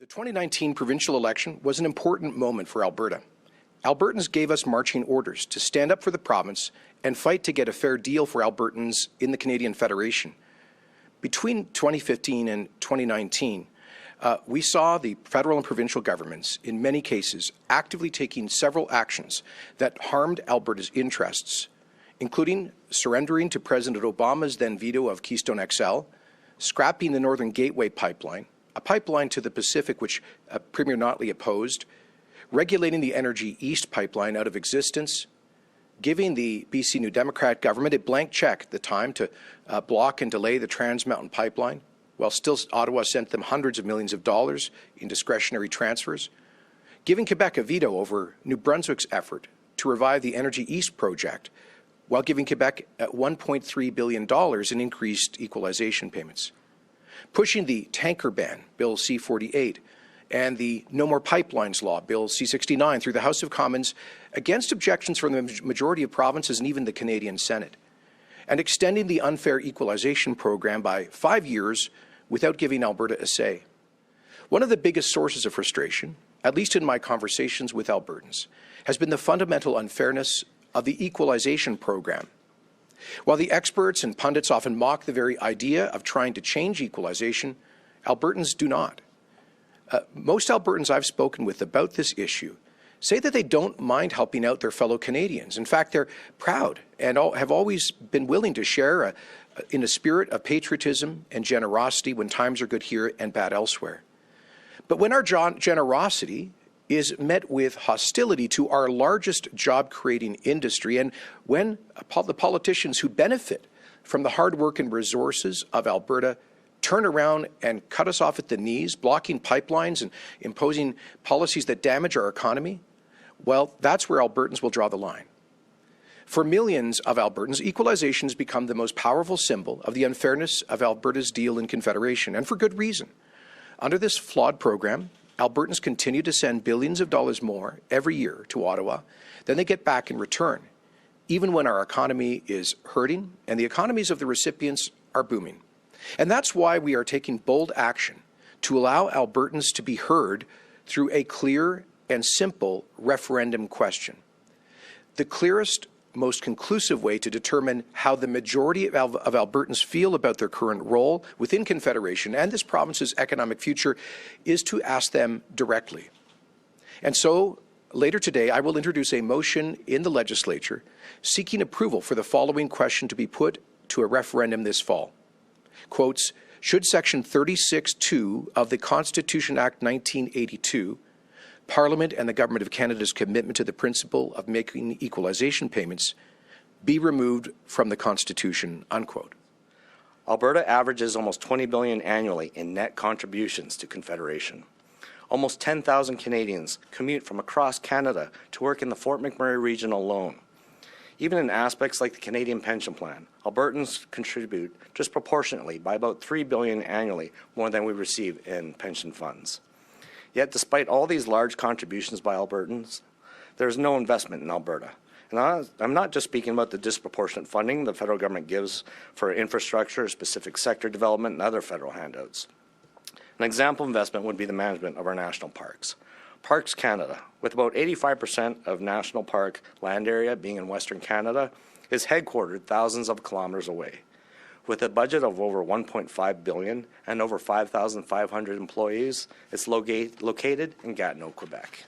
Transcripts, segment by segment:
The 2019 provincial election was an important moment for Alberta. Albertans gave us marching orders to stand up for the province and fight to get a fair deal for Albertans in the Canadian Federation. Between 2015 and 2019, we saw the federal and provincial governments, in many cases, actively taking several actions that harmed Alberta's interests, including surrendering to President Obama's then veto of Keystone XL, scrapping the Northern Gateway pipeline, a pipeline to the Pacific which Premier Notley opposed, regulating the Energy East pipeline out of existence, giving the BC New Democrat government a blank check at the time to block and delay the Trans Mountain pipeline, while still Ottawa sent them hundreds of millions of dollars in discretionary transfers, giving Quebec a veto over New Brunswick's effort to revive the Energy East project, while giving Quebec $1.3 billion in increased equalization payments, pushing the tanker ban, Bill C-48, and the No More Pipelines Law, Bill C-69, through the House of Commons against objections from the majority of provinces and even the Canadian Senate, and extending the unfair equalization program by 5 years without giving Alberta a say. One of the biggest sources of frustration, at least in my conversations with Albertans, has been the fundamental unfairness of the equalization program. While the experts and pundits often mock the very idea of trying to change equalization, Albertans do not. Most Albertans I've spoken with about this issue say that they don't mind helping out their fellow Canadians. In fact, they're proud and have always been willing to share in a spirit of patriotism and generosity when times are good here and bad elsewhere. But when our generosity is met with hostility to our largest job-creating industry, and when the politicians who benefit from the hard work and resources of Alberta turn around and cut us off at the knees, blocking pipelines and imposing policies that damage our economy, well, that's where Albertans will draw the line. For millions of Albertans, equalization has become the most powerful symbol of the unfairness of Alberta's deal in Confederation, and for good reason. Under this flawed program, Albertans continue to send billions of dollars more every year to Ottawa than they get back in return, even when our economy is hurting and the economies of the recipients are booming. And that's why we are taking bold action to allow Albertans to be heard through a clear and simple referendum question. The clearest, most conclusive way to determine how the majority of Albertans feel about their current role within Confederation and this province's economic future is to ask them directly. And so, later today, I will introduce a motion in the legislature seeking approval for the following question to be put to a referendum this fall. Quotes, should Section 36(2) of the Constitution Act 1982, Parliament and the Government of Canada's commitment to the principle of making equalization payments, be removed from the Constitution, unquote. Alberta averages almost $20 billion annually in net contributions to Confederation. Almost 10,000 Canadians commute from across Canada to work in the Fort McMurray region alone. Even in aspects like the Canadian Pension Plan, Albertans contribute disproportionately by about $3 billion annually more than we receive in pension funds. Yet, despite all these large contributions by Albertans, there is no investment in Alberta. And I'm not just speaking about the disproportionate funding the federal government gives for infrastructure, specific sector development, and other federal handouts. An example of investment would be the management of our national parks. Parks Canada, with about 85% of national park land area being in Western Canada, is headquartered thousands of kilometers away. With a budget of over $1.5 billion and over 5,500 employees, it's located in Gatineau, Quebec.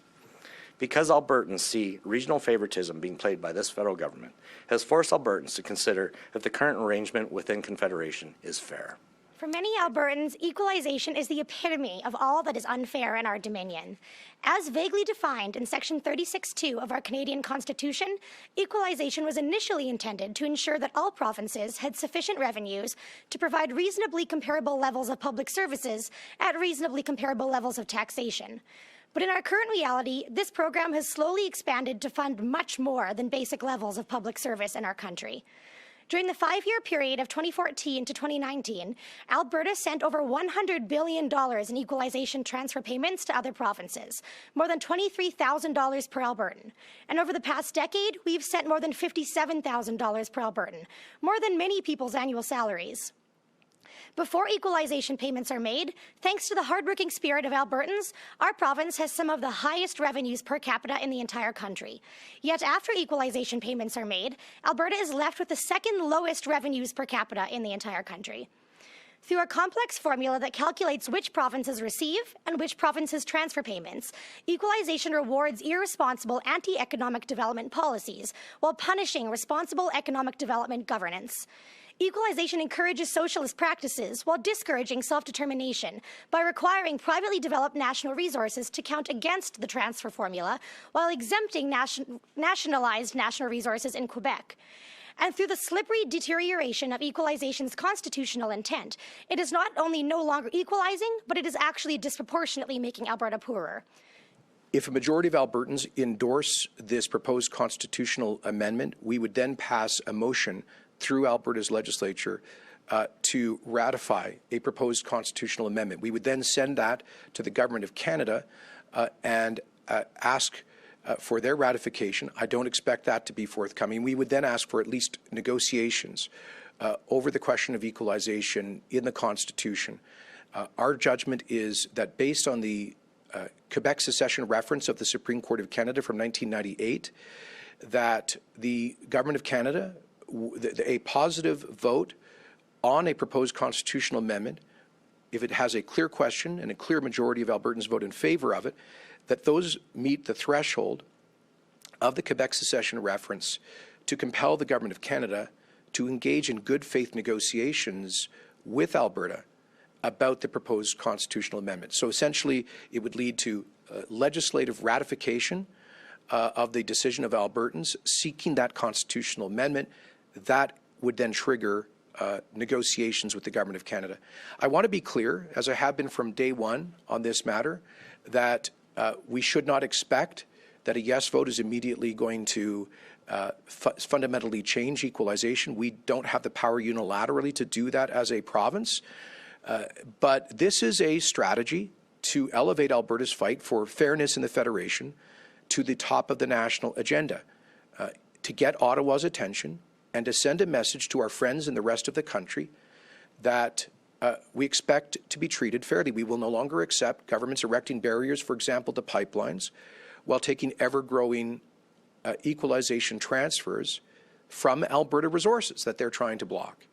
Because Albertans see regional favoritism being played by this federal government, it has forced Albertans to consider if the current arrangement within Confederation is fair. For many Albertans, equalization is the epitome of all that is unfair in our Dominion. As vaguely defined in Section 36(2) of our Canadian Constitution, equalization was initially intended to ensure that all provinces had sufficient revenues to provide reasonably comparable levels of public services at reasonably comparable levels of taxation. But in our current reality, this program has slowly expanded to fund much more than basic levels of public service in our country. During the 5-year period of 2014 to 2019, Alberta sent over $100 billion in equalization transfer payments to other provinces, more than $23,000 per Albertan. And over the past decade, we've sent more than $57,000 per Albertan, more than many people's annual salaries. Before equalization payments are made, thanks to the hardworking spirit of Albertans, our province has some of the highest revenues per capita in the entire country. Yet after equalization payments are made, Alberta is left with the second lowest revenues per capita in the entire country. Through a complex formula that calculates which provinces receive and which provinces transfer payments, equalization rewards irresponsible anti-economic development policies while punishing responsible economic development governance. Equalization encourages socialist practices while discouraging self-determination by requiring privately developed national resources to count against the transfer formula while exempting nationalized national resources in Quebec. And through the slippery deterioration of equalization's constitutional intent, it is not only no longer equalizing, but it is actually disproportionately making Alberta poorer. If a majority of Albertans endorse this proposed constitutional amendment, we would then pass a motion through Alberta's legislature to ratify a proposed constitutional amendment. We would then send that to the Government of Canada and ask for their ratification. I don't expect that to be forthcoming. We would then ask for at least negotiations over the question of equalization in the Constitution. Our judgment is that based on the Quebec secession reference of the Supreme Court of Canada from 1998, that the Government of Canada, a positive vote on a proposed constitutional amendment, if it has a clear question and a clear majority of Albertans vote in favour of it, that those meet the threshold of the Quebec secession reference to compel the Government of Canada to engage in good faith negotiations with Alberta about the proposed constitutional amendment. So essentially, it would lead to legislative ratification of the decision of Albertans seeking that constitutional amendment. That would then trigger negotiations with the Government of Canada. I want to be clear, as I have been from day one on this matter, that we should not expect that a yes vote is immediately going to fundamentally change equalization. We don't have the power unilaterally to do that as a province. But this is a strategy to elevate Alberta's fight for fairness in the Federation to the top of the national agenda, to get Ottawa's attention and to send a message to our friends in the rest of the country that we expect to be treated fairly. We will no longer accept governments erecting barriers, for example, to pipelines, while taking ever-growing equalization transfers from Alberta resources that they're trying to block.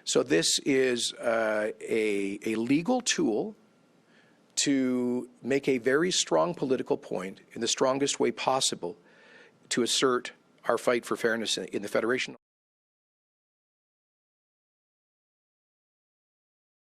So this is a legal tool to make a very strong political point in the strongest way possible to assert our fight for fairness in the Federation.